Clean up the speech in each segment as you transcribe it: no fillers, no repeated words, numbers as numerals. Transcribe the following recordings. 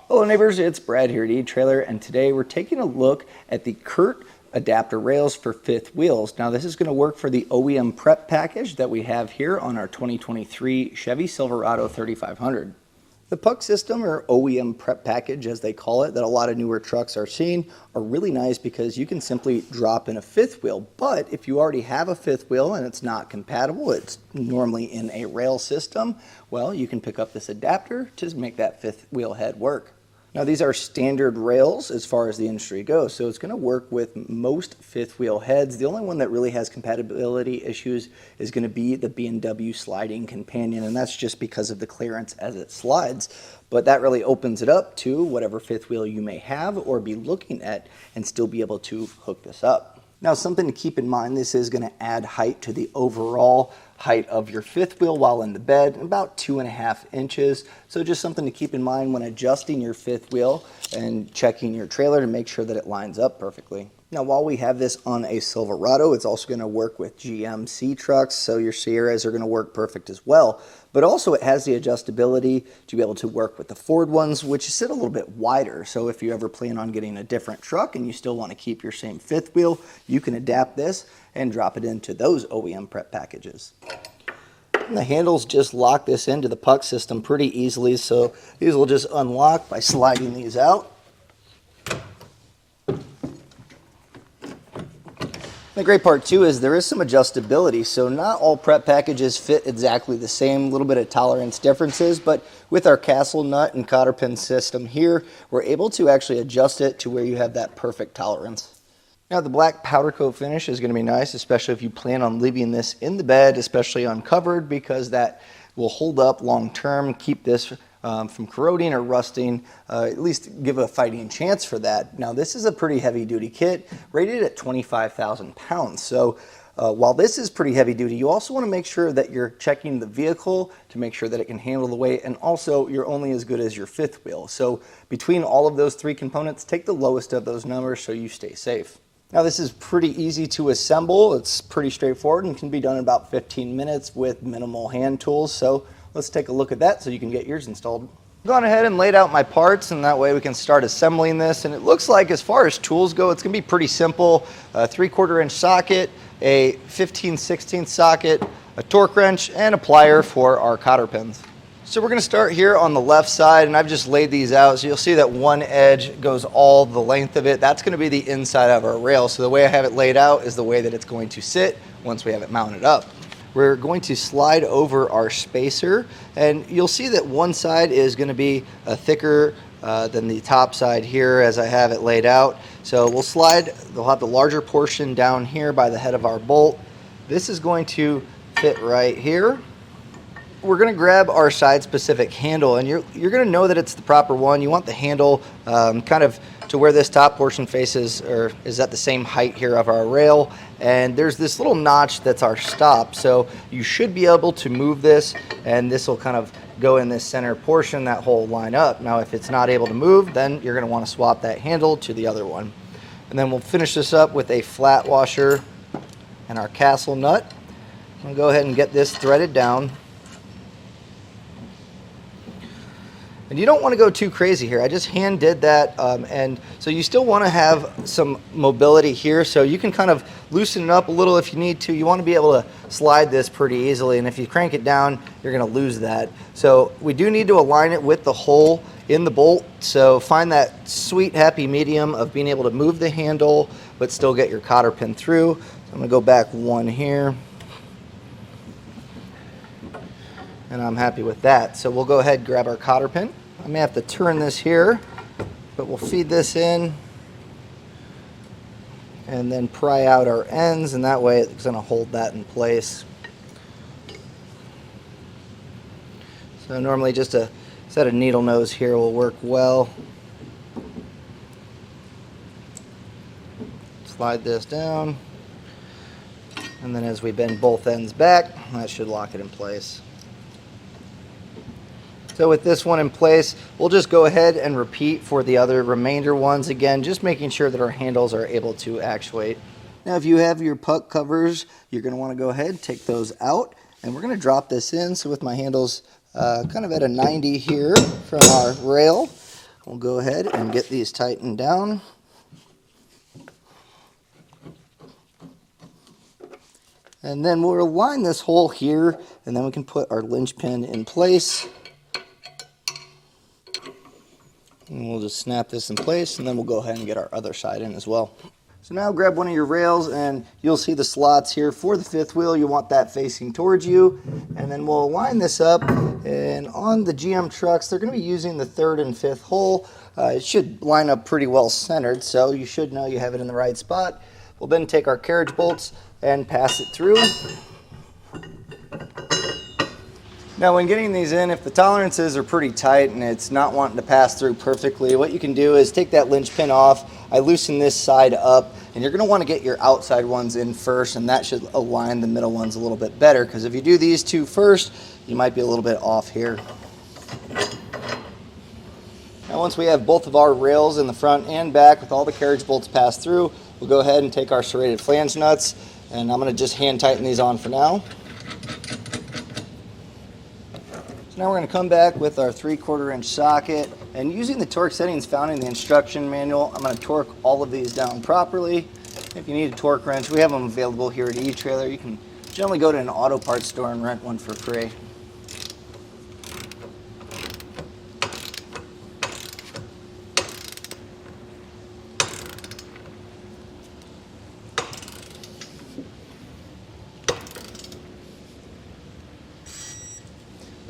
Hello neighbors, it's Brad here at eTrailer, and today we're taking a look at the Curt Adaptor Rails for fifth wheels. Now this is going to work for the OEM prep package that we have here on our 2023 Chevy Silverado 3500. The puck system, or OEM prep package as they call it, that a lot of newer trucks are seeing, are really nice because you can simply drop in a fifth wheel. But if you already have a fifth wheel and it's not compatible, it's normally in a rail system, well, you can pick up this adapter to make that fifth wheel head work. Now these are standard rails as far as the industry goes, so it's going to work with most fifth wheel heads. The only one that really has compatibility issues is going to be the BMW Sliding Companion, and that's just because of the clearance as it slides. But that really opens it up to whatever fifth wheel you may have or be looking at and still be able to hook this up. Now something to keep in mind, this is going to add height to the overall height of your fifth wheel while in the bed, about 2.5 inches. So just something to keep in mind when adjusting your fifth wheel and checking your trailer to make sure that it lines up perfectly. Now while we have this on a Silverado, it's also going to work with GMC trucks, so your Sierras are going to work perfect as well. But also it has the adjustability to be able to work with the Ford ones, which sit a little bit wider. So if you ever plan on getting a different truck and you still want to keep your same fifth wheel, you can adapt this and drop it into those OEM prep packages. And the handles just lock this into the puck system pretty easily, so these will just unlock by sliding these out. The great part too is there is some adjustability, so not all prep packages fit exactly the same, a little bit of tolerance differences, but with our castle nut and cotter pin system here, we're able to actually adjust it to where you have that perfect tolerance. Now the black powder coat finish is going to be nice, especially if you plan on leaving this in the bed, especially uncovered, because that will hold up long term, keep this from corroding or rusting, at least give a fighting chance for that. Now this is a pretty heavy duty kit, rated at 25,000 pounds. So while this is pretty heavy duty, you also want to make sure that you're checking the vehicle to make sure that it can handle the weight, and also you're only as good as your fifth wheel. So between all of those three components, take the lowest of those numbers so you stay safe. Now this is pretty easy to assemble. It's pretty straightforward and can be done in about 15 minutes with minimal hand tools. So let's take a look at that so you can get yours installed. I've gone ahead and laid out my parts, and that way we can start assembling this. And it looks like as far as tools go, it's going to be pretty simple. A 3/4 inch socket, a 15/16 socket, a torque wrench, and a plier for our cotter pins. So we're going to start here on the left side, and I've just laid these out. So you'll see that one edge goes all the length of it. That's going to be the inside of our rail. So the way I have it laid out is the way that it's going to sit once we have it mounted up. We're going to slide over our spacer, and you'll see that one side is going to be thicker than the top side here as I have it laid out. So we'll slide, we'll have the larger portion down here by the head of our bolt. This is going to fit right here. We're going to grab our side specific handle, and you're going to know that it's the proper one. You want the handle kind of to where this top portion faces, or is at the same height here of our rail, and there's this little notch that's our stop, so you should be able to move this, and this will kind of go in this center portion, that whole line up. Now if it's not able to move, then you're going to want to swap that handle to the other one. And then we'll finish this up with a flat washer and our castle nut. I'm going to go ahead and get this threaded down. And you don't want to go too crazy here. I just hand did that, and so you still want to have some mobility here, so you can kind of loosen it up a little if you need to. You want to be able to slide this pretty easily, and if you crank it down, you're going to lose that. So we do need to align it with the hole in the bolt, so find that sweet happy medium of being able to move the handle but still get your cotter pin through. So I'm going to go back one here, and I'm happy with that. So we'll go ahead and grab our cotter pin. I may have to turn this here, but we'll feed this in and then pry out our ends, and that way it's going to hold that in place. So normally just a set of needle nose here will work well. Slide this down, and then as we bend both ends back, that should lock it in place. So with this one in place, we'll just go ahead and repeat for the other remainder ones again, just making sure that our handles are able to actuate. Now if you have your puck covers, you're going to want to go ahead and take those out, and we're going to drop this in. So with my handles kind of at a 90 here from our rail, We'll go ahead and get these tightened down. And then we'll align this hole here, and then we can put our linchpin in place. And we'll just snap this in place, and then we'll go ahead and get our other side in as well. So now grab one of your rails, and you'll see the slots here for the fifth wheel. You want that facing towards you. And then we'll align this up. And on the GM trucks, they're going to be using the third and fifth hole. It should line up pretty well centered, so you should know you have it in the right spot. We'll then take our carriage bolts and pass it through. Now when getting these in, if the tolerances are pretty tight and it's not wanting to pass through perfectly, what you can do is take that linchpin off. I loosen this side up, and you're going to want to get your outside ones in first, and that should align the middle ones a little bit better, because if you do these two first, you might be a little bit off here. Now once we have both of our rails in the front and back with all the carriage bolts passed through, we'll go ahead and take our serrated flange nuts, and I'm going to just hand tighten these on for now. So now we're going to come back with our 3/4 inch socket, and using the torque settings found in the instruction manual, I'm going to torque all of these down properly. If you need a torque wrench, we have them available here at eTrailer. You can generally go to an auto parts store and rent one for free.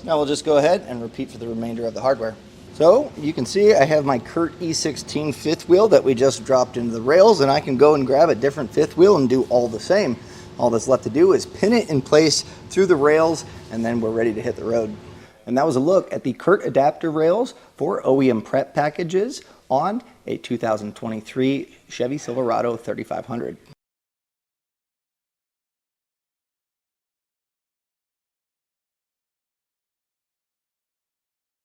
Now we'll just go ahead and repeat for the remainder of the hardware. So you can see I have my Curt E16 fifth wheel that we just dropped into the rails, and I can go and grab a different fifth wheel and do all the same. All that's left to do is pin it in place through the rails, and then we're ready to hit the road. And that was a look at the Curt Adaptor Rails for OEM prep packages on a 2023 Chevy Silverado 3500.